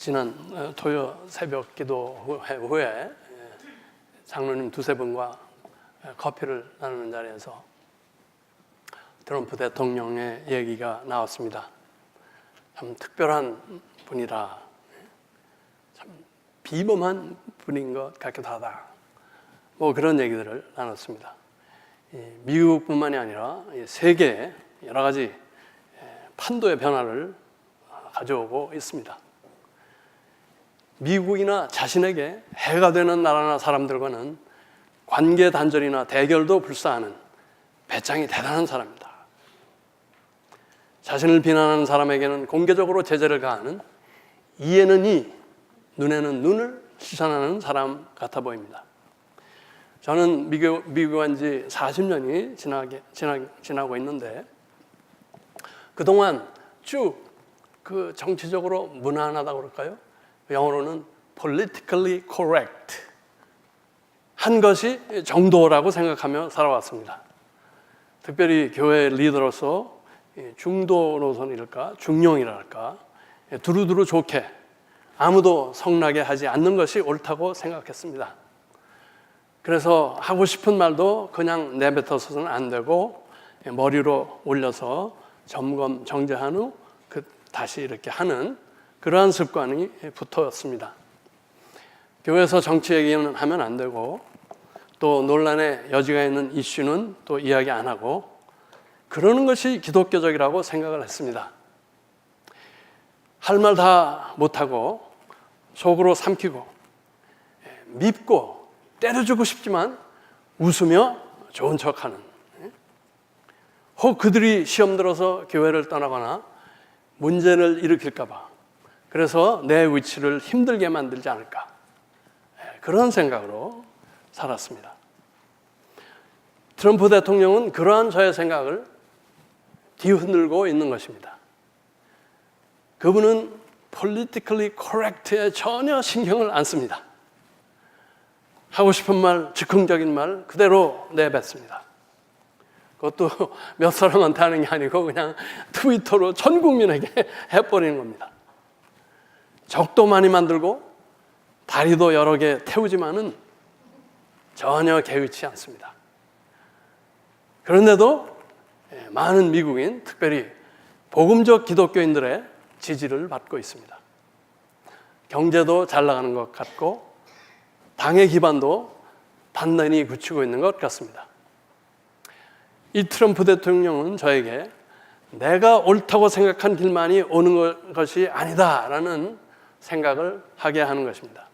지난 토요 새벽 기도 후에 장로님 두세 분과 커피를 나누는 자리에서 트럼프 대통령의 얘기가 나왔습니다. 참 특별한 분이라, 참 비범한 분인 것 같기도 하다. 뭐 그런 얘기들을 나눴습니다. 미국뿐만이 아니라 세계에 여러 가지 판도의 변화를 가져오고 있습니다. 미국이나 자신에게 해가 되는 나라나 사람들과는 관계 단절이나 대결도 불사하는 배짱이 대단한 사람입니다. 자신을 비난하는 사람에게는 공개적으로 제재를 가하는 이에는 이, 눈에는 눈을 시선하는 사람 같아 보입니다. 저는 미국 간 지 40년이 지나고 있는데 그동안 쭉 그 정치적으로 무난하다고 그럴까요? 영어로는 politically correct 한 것이 정도라고 생각하며 살아왔습니다. 특별히 교회 리더로서 중도 노선이랄까, 중용이랄까, 두루두루 좋게 아무도 성나게 하지 않는 것이 옳다고 생각했습니다. 그래서 하고 싶은 말도 그냥 내뱉어서는 안 되고 머리로 올려서 점검, 정제한 후 다시 이렇게 하는 그러한 습관이 붙었습니다. 교회에서 정치 얘기는 하면 안 되고 또 논란의 여지가 있는 이슈는 또 이야기 안 하고 그러는 것이 기독교적이라고 생각을 했습니다. 할 말 다 못하고 속으로 삼키고 밉고 때려주고 싶지만 웃으며 좋은 척하는, 혹 그들이 시험 들어서 교회를 떠나거나 문제를 일으킬까 봐 그래서 내 위치를 힘들게 만들지 않을까, 그런 생각으로 살았습니다. 트럼프 대통령은 그러한 저의 생각을 뒤흔들고 있는 것입니다. 그분은 politically correct에 전혀 신경을 안 씁니다. 하고 싶은 말, 즉흥적인 말 그대로 내뱉습니다. 그것도 몇 사람한테 하는 게 아니고 그냥 트위터로 전 국민에게 해버리는 겁니다. 적도 많이 만들고 다리도 여러 개 태우지만은 전혀 개의치 않습니다. 그런데도 많은 미국인, 특별히 복음적 기독교인들의 지지를 받고 있습니다. 경제도 잘 나가는 것 같고 당의 기반도 단단히 굳히고 있는 것 같습니다. 이 트럼프 대통령은 저에게 내가 옳다고 생각한 길만이 오는 것이 아니다라는 생각을 하게 하는 것입니다.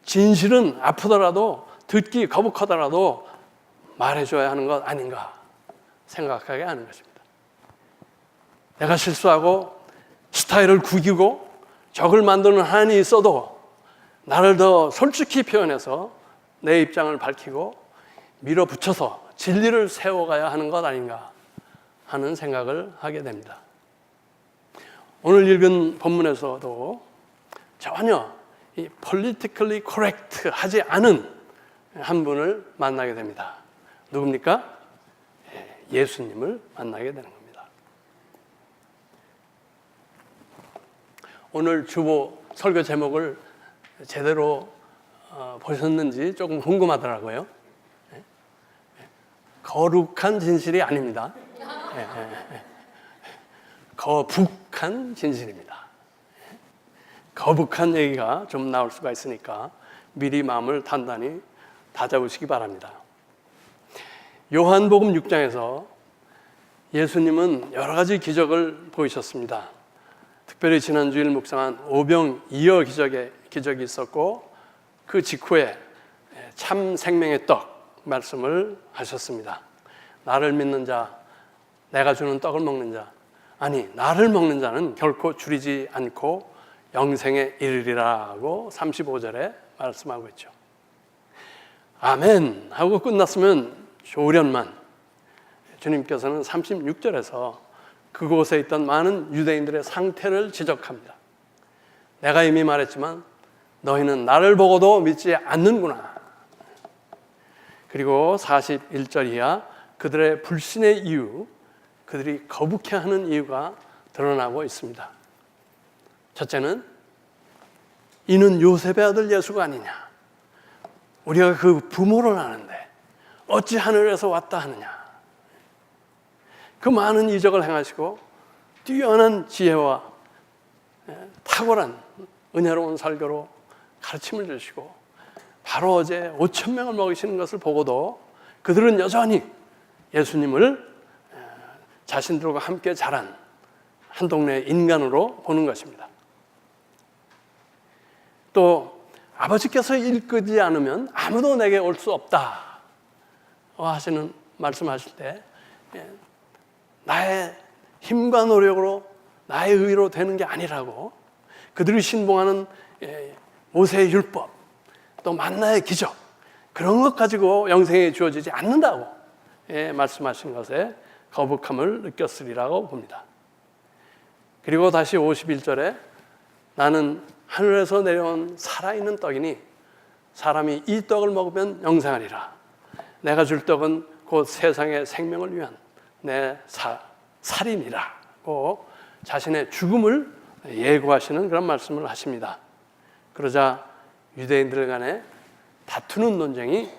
진실은 아프더라도 듣기 거북하더라도 말해줘야 하는 것 아닌가 생각하게 하는 것입니다. 내가 실수하고 스타일을 구기고 적을 만드는 한이 있어도 나를 더 솔직히 표현해서 내 입장을 밝히고 밀어붙여서 진리를 세워가야 하는 것 아닌가 하는 생각을 하게 됩니다. 오늘 읽은 본문에서도 전혀 이 politically correct 하지 않은 한 분을 만나게 됩니다. 누굽니까? 예수님을 만나게 되는 겁니다. 오늘 주보 설교 제목을 제대로 보셨는지 조금 궁금하더라고요. 거룩한 진실이 아닙니다. 거북한 진실입니다. 거북한 얘기가 좀 나올 수가 있으니까 미리 마음을 단단히 다잡으시기 바랍니다. 요한복음 6장에서 예수님은 여러 가지 기적을 보이셨습니다. 특별히 지난주일 묵상한 오병이어 기적이 있었고 그 직후에 참 생명의 떡 말씀을 하셨습니다. 나를 믿는 자, 내가 주는 떡을 먹는 자, 아니 나를 먹는 자는 결코 줄이지 않고 영생에 이르리라고 35절에 말씀하고 있죠. 아멘 하고 끝났으면 조련만 주님께서는 36절에서 그곳에 있던 많은 유대인들의 상태를 지적합니다. 내가 이미 말했지만 너희는 나를 보고도 믿지 않는구나. 그리고 41절 이하 그들의 불신의 이유, 그들이 거북해하는 이유가 드러나고 있습니다. 첫째는 이는 요셉의 아들 예수가 아니냐. 우리가 그 부모를 아는데 어찌 하늘에서 왔다 하느냐. 그 많은 이적을 행하시고 뛰어난 지혜와 탁월한 은혜로운 설교로 가르침을 주시고 바로 어제 5천 명을 먹이시는 것을 보고도 그들은 여전히 예수님을 자신들과 함께 자란 한 동네 인간으로 보는 것입니다. 또 아버지께서 일끄지 않으면 아무도 내게 올 수 없다 하시는 말씀하실 때 나의 힘과 노력으로 나의 의로 되는 게 아니라고 그들이 신봉하는 모세의 율법 또 만나의 기적 그런 것 가지고 영생이 주어지지 않는다고 말씀하신 것에 거북함을 느꼈으리라고 봅니다. 그리고 다시 51절에 나는 하늘에서 내려온 살아있는 떡이니 사람이 이 떡을 먹으면 영생하리라. 내가 줄 떡은 곧 세상의 생명을 위한 내 살이니라고 자신의 죽음을 예고하시는 그런 말씀을 하십니다. 그러자 유대인들 간에 다투는 논쟁이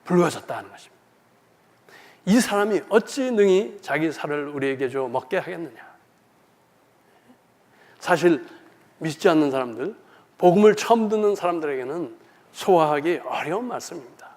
불거졌다는 것입니다. 이 사람이 어찌 능히 자기 살을 우리에게 줘 먹게 하겠느냐. 사실 믿지 않는 사람들, 복음을 처음 듣는 사람들에게는 소화하기 어려운 말씀입니다.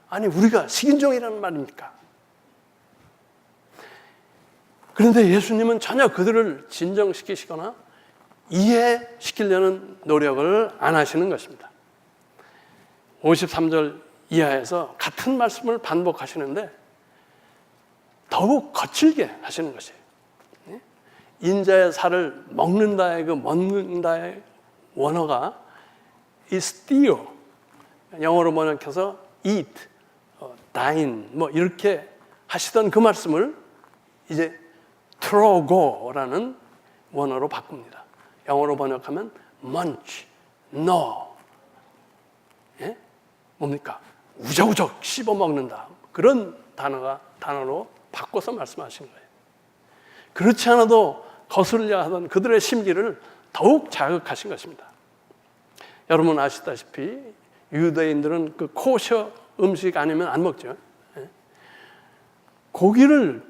아니 우리가 식인종이라는 말입니까? 그런데 예수님은 전혀 그들을 진정시키시거나 이해시키려는 노력을 안 하시는 것입니다. 53절 이하에서 같은 말씀을 반복하시는데 더욱 거칠게 하시는 것이에요. 인자의 살을 먹는다의 그 먹는다의 원어가 steal, 영어로 번역해서 eat, dine 뭐 이렇게 하시던 그 말씀을 이제 trogo라는 원어로 바꿉니다. 영어로 번역하면 munch, gnaw, 뭡니까? 우적우적 씹어 먹는다. 그런 단어로 바꿔서 말씀하신 거예요. 그렇지 않아도 거슬려 하던 그들의 심기를 더욱 자극하신 것입니다. 여러분 아시다시피 유대인들은 그 코셔 음식 아니면 안 먹죠. 고기를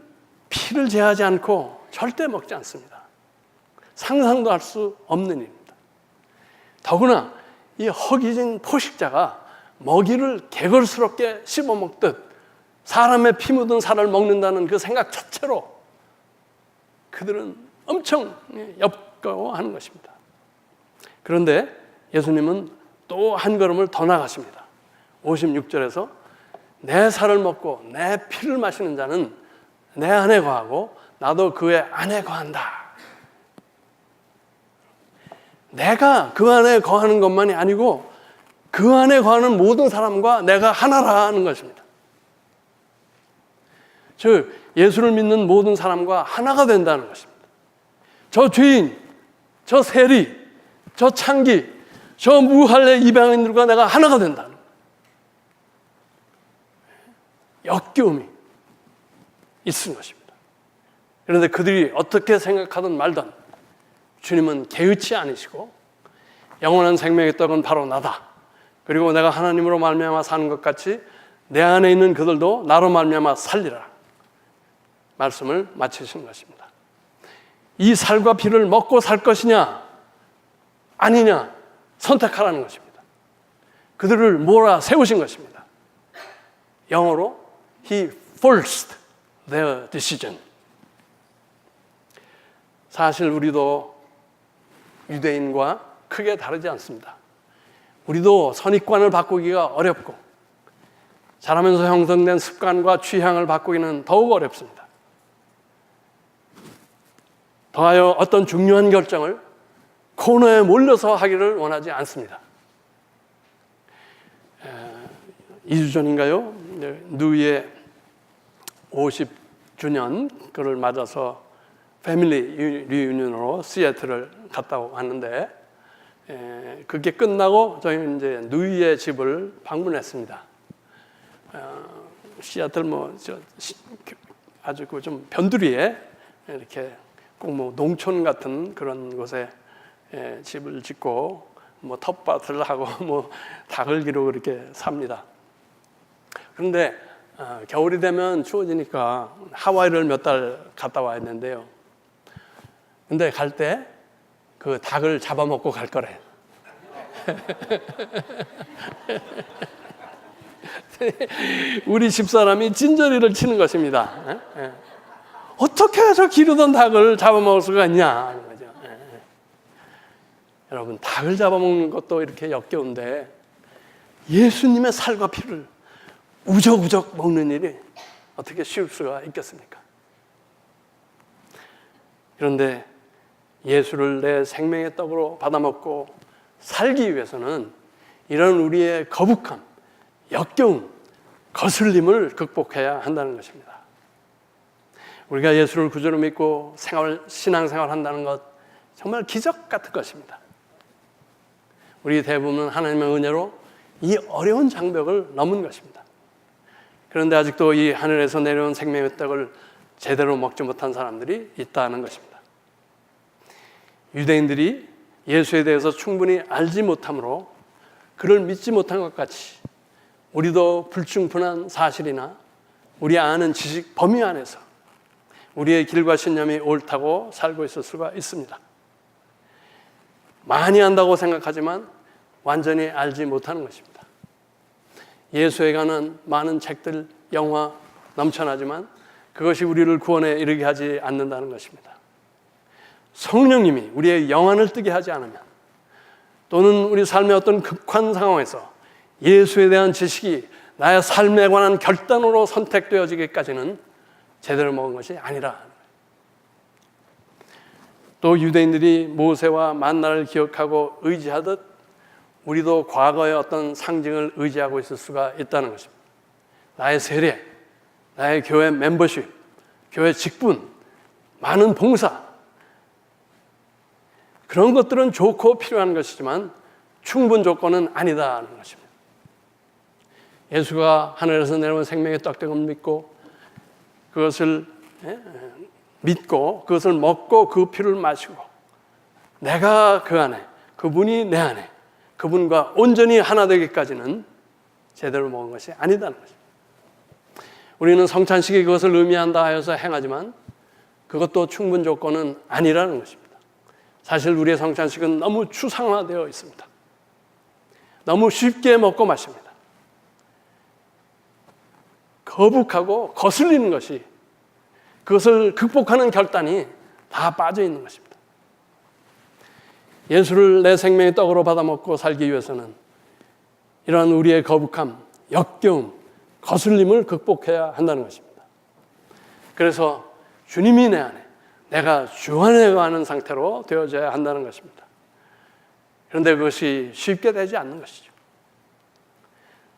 피를 제하지 않고 절대 먹지 않습니다. 상상도 할 수 없는 일입니다. 더구나 이 허기진 포식자가 먹이를 개걸스럽게 씹어먹듯 사람의 피 묻은 살을 먹는다는 그 생각 자체로 그들은 엄청 엽거워하는 것입니다. 그런데 예수님은 또 한 걸음을 더 나가십니다. 56절에서 내 살을 먹고 내 피를 마시는 자는 내 안에 거하고 나도 그의 안에 거한다. 내가 그 안에 거하는 것만이 아니고 그 안에 거하는 모든 사람과 내가 하나라는 것입니다. 즉 예수를 믿는 모든 사람과 하나가 된다는 것입니다. 저 죄인, 저 세리, 저 창기, 저 무할례 이방인들과 내가 하나가 된다는 거예요. 역겨움이 있는 것입니다. 그런데 그들이 어떻게 생각하든 말든 주님은 개의치 않으시고 영원한 생명의 떡은 바로 나다. 그리고 내가 하나님으로 말미암아 사는 것 같이 내 안에 있는 그들도 나로 말미암아 살리라. 말씀을 마치신 것입니다. 이 살과 피를 먹고 살 것이냐 아니냐 선택하라는 것입니다. 그들을 몰아 세우신 것입니다. 영어로 He forced their decision. 사실 우리도 유대인과 크게 다르지 않습니다. 우리도 선입관을 바꾸기가 어렵고 자라면서 형성된 습관과 취향을 바꾸기는 더욱 어렵습니다. 더하여 어떤 중요한 결정을 코너에 몰려서 하기를 원하지 않습니다. 2주 전인가요? 누이의 50주년 그를 맞아서 패밀리 리유니언으로 시애틀을 갔다 왔는데 그게 끝나고 저희는 이제 누이의 집을 방문했습니다. 시애틀 아주 그 좀 변두리에 이렇게 꼭 뭐 농촌 같은 그런 곳에 집을 짓고 뭐 텃밭을 하고 뭐 닭을 기르고 그렇게 삽니다. 그런데 겨울이 되면 추워지니까 하와이를 몇 달 갔다 와야 되는데요. 근데 갈 때 그 닭을 잡아먹고 갈 거래. 우리 집사람이 진저리를 치는 것입니다. 어떻게 해서 기르던 닭을 잡아먹을 수가 있냐 하는 거죠. 여러분, 닭을 잡아먹는 것도 이렇게 역겨운데 예수님의 살과 피를 우적우적 먹는 일이 어떻게 쉬울 수가 있겠습니까? 그런데 예수를 내 생명의 떡으로 받아먹고 살기 위해서는 이런 우리의 거북함, 역겨움, 거슬림을 극복해야 한다는 것입니다. 우리가 예수를 구주로 믿고 신앙생활 한다는 것 정말 기적 같은 것입니다. 우리 대부분은 하나님의 은혜로 이 어려운 장벽을 넘은 것입니다. 그런데 아직도 이 하늘에서 내려온 생명의 떡을 제대로 먹지 못한 사람들이 있다는 것입니다. 유대인들이 예수에 대해서 충분히 알지 못함으로 그를 믿지 못한 것 같이 우리도 불충분한 사실이나 우리 아는 지식 범위 안에서 우리의 길과 신념이 옳다고 살고 있을 수가 있습니다. 많이 안다고 생각하지만 완전히 알지 못하는 것입니다. 예수에 관한 많은 책들, 영화 넘쳐나지만 그것이 우리를 구원에 이르게 하지 않는다는 것입니다. 성령님이 우리의 영안을 뜨게 하지 않으면, 또는 우리 삶의 어떤 극한 상황에서 예수에 대한 지식이 나의 삶에 관한 결단으로 선택되어지기까지는 제대로 먹은 것이 아니라. 또 유대인들이 모세와 만나를 기억하고 의지하듯 우리도 과거의 어떤 상징을 의지하고 있을 수가 있다는 것입니다. 나의 세례, 나의 교회 멤버십, 교회 직분, 많은 봉사, 그런 것들은 좋고 필요한 것이지만 충분 조건은 아니다는 것입니다. 예수가 하늘에서 내려온 생명의 떡됨을 믿고 그것을 믿고 그것을 먹고 그 피를 마시고 내가 그 안에, 그분이 내 안에, 그분과 온전히 하나 되기까지는 제대로 먹은 것이 아니다는 것입니다. 우리는 성찬식이 그것을 의미한다 하여서 행하지만 그것도 충분 조건은 아니라는 것입니다. 사실 우리의 성찬식은 너무 추상화되어 있습니다. 너무 쉽게 먹고 마십니다. 거북하고 거슬리는 것이, 그것을 극복하는 결단이 다 빠져 있는 것입니다. 예수를 내 생명의 떡으로 받아먹고 살기 위해서는 이러한 우리의 거북함, 역겨움, 거슬림을 극복해야 한다는 것입니다. 그래서 주님이 내 안에, 내가 주 안에 가는 상태로 되어져야 한다는 것입니다. 그런데 그것이 쉽게 되지 않는 것이죠.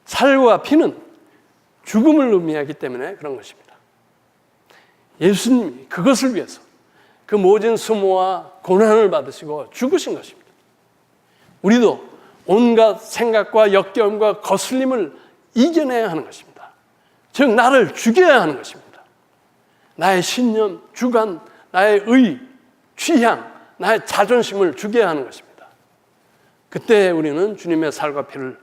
살과 피는 죽음을 의미하기 때문에 그런 것입니다. 예수님이 그것을 위해서 그 모진 수모와 고난을 받으시고 죽으신 것입니다. 우리도 온갖 생각과 역겨움과 거슬림을 이겨내야 하는 것입니다. 즉 나를 죽여야 하는 것입니다. 나의 신념, 주관, 나의 의, 취향, 나의 자존심을 죽여야 하는 것입니다. 그때 우리는 주님의 살과 피를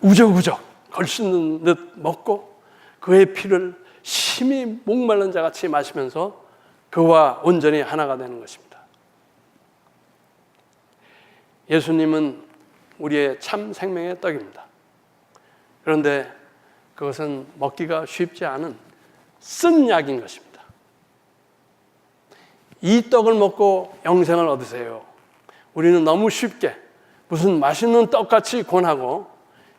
우적우적 걸씹는 듯 먹고 그의 피를 심히 목마른 자같이 마시면서 그와 온전히 하나가 되는 것입니다. 예수님은 우리의 참 생명의 떡입니다. 그런데 그것은 먹기가 쉽지 않은 쓴 약인 것입니다. 이 떡을 먹고 영생을 얻으세요. 우리는 너무 쉽게 무슨 맛있는 떡같이 권하고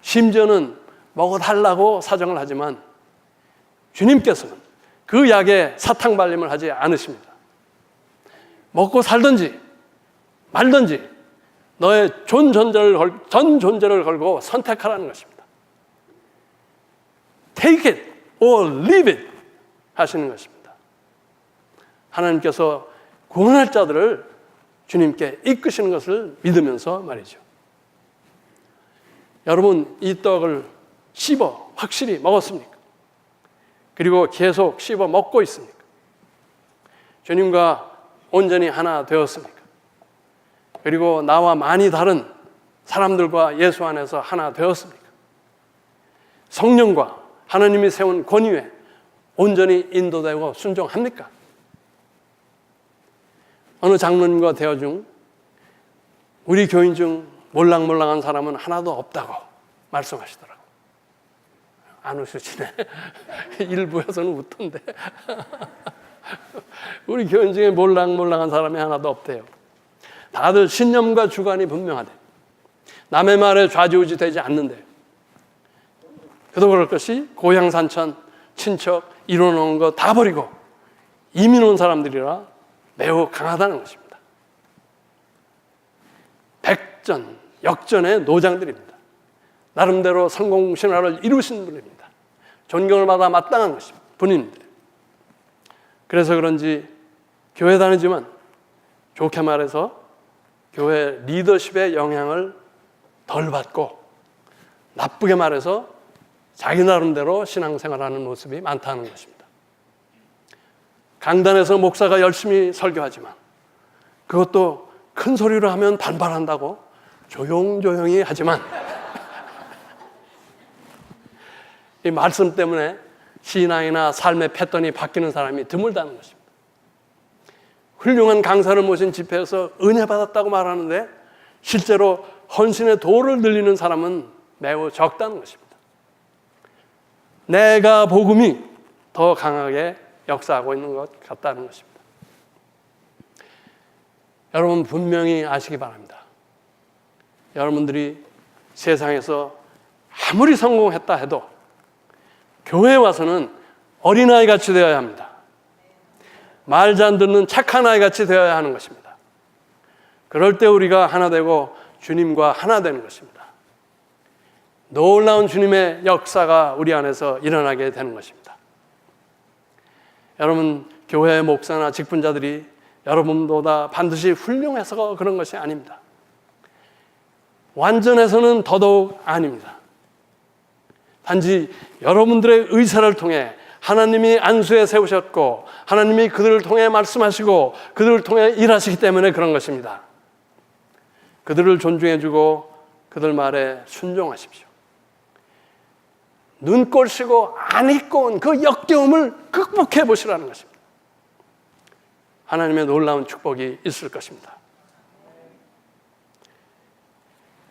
심지어는 먹어달라고 사정을 하지만 주님께서는 그 약에 사탕 발림을 하지 않으십니다. 먹고 살든지 말든지 너의 전 존재를 걸고 선택하라는 것입니다. Take it or leave it 하시는 것입니다. 하나님께서 구원할 자들을 주님께 이끄시는 것을 믿으면서 말이죠. 여러분, 이 떡을 씹어 확실히 먹었습니까? 그리고 계속 씹어 먹고 있습니까? 주님과 온전히 하나 되었습니까? 그리고 나와 많이 다른 사람들과 예수 안에서 하나 되었습니까? 성령과 하나님이 세운 권위에 온전히 인도되고 순종합니까? 어느 장로님과 대화 중 우리 교인 중 몰랑몰랑한 사람은 하나도 없다고 말씀하시더라고요. 안 웃으시네. 일부에서는 웃던데. 우리 교인 중에 몰랑몰랑한 사람이 하나도 없대요. 다들 신념과 주관이 분명하대. 남의 말에 좌지우지 되지 않는데. 그도 그럴 것이 고향 산천, 친척, 이뤄놓은 거 다 버리고 이민 온 사람들이라 매우 강하다는 것입니다. 백전, 역전의 노장들입니다. 나름대로 성공신화를 이루신 분입니다. 존경을 받아 마땅한 것입니다. 분입니다. 그래서 그런지 교회 다니지만 좋게 말해서 교회 리더십의 영향을 덜 받고 나쁘게 말해서 자기 나름대로 신앙생활하는 모습이 많다는 것입니다. 강단에서 목사가 열심히 설교하지만 그것도 큰 소리로 하면 반발한다고 조용조용히 하지만 이 말씀 때문에 신앙이나 삶의 패턴이 바뀌는 사람이 드물다는 것입니다. 훌륭한 강사를 모신 집회에서 은혜 받았다고 말하는데 실제로 헌신의 도를 늘리는 사람은 매우 적다는 것입니다. 내가 복음이 더 강하게 역사하고 있는 것 같다는 것입니다. 여러분 분명히 아시기 바랍니다. 여러분들이 세상에서 아무리 성공했다 해도 교회에 와서는 어린아이 같이 되어야 합니다. 말 잘 듣는 착한 아이 같이 되어야 하는 것입니다. 그럴 때 우리가 하나 되고 주님과 하나 되는 것입니다. 놀라운 주님의 역사가 우리 안에서 일어나게 되는 것입니다. 여러분 교회 목사나 직분자들이 여러분보다 반드시 훌륭해서 그런 것이 아닙니다. 완전해서는 더더욱 아닙니다. 단지 여러분들의 의사를 통해 하나님이 안수해 세우셨고 하나님이 그들을 통해 말씀하시고 그들을 통해 일하시기 때문에 그런 것입니다. 그들을 존중해주고 그들 말에 순종하십시오. 눈꼴 쉬고 안 입고 온 그 역겨움을 극복해 보시라는 것입니다. 하나님의 놀라운 축복이 있을 것입니다.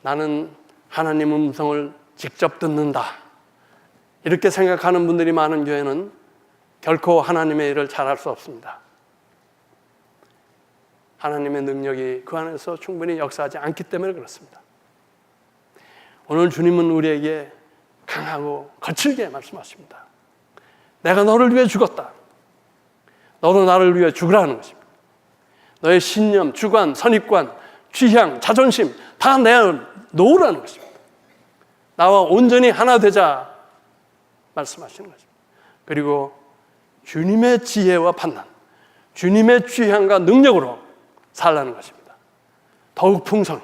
나는 하나님 음성을 직접 듣는다. 이렇게 생각하는 분들이 많은 교회는 결코 하나님의 일을 잘할 수 없습니다. 하나님의 능력이 그 안에서 충분히 역사하지 않기 때문에 그렇습니다. 오늘 주님은 우리에게 강하고 거칠게 말씀하십니다. 내가 너를 위해 죽었다. 너도 나를 위해 죽으라는 것입니다. 너의 신념, 주관, 선입관, 취향, 자존심 다 내놓으라는 것입니다. 나와 온전히 하나 되자 말씀하시는 것입니다. 그리고 주님의 지혜와 판단, 주님의 취향과 능력으로 살라는 것입니다. 더욱 풍성히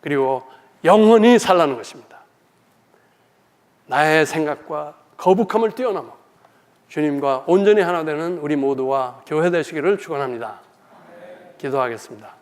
그리고 영원히 살라는 것입니다. 나의 생각과 거북함을 뛰어넘어 주님과 온전히 하나 되는 우리 모두와 교회 되시기를 축원합니다. 기도하겠습니다.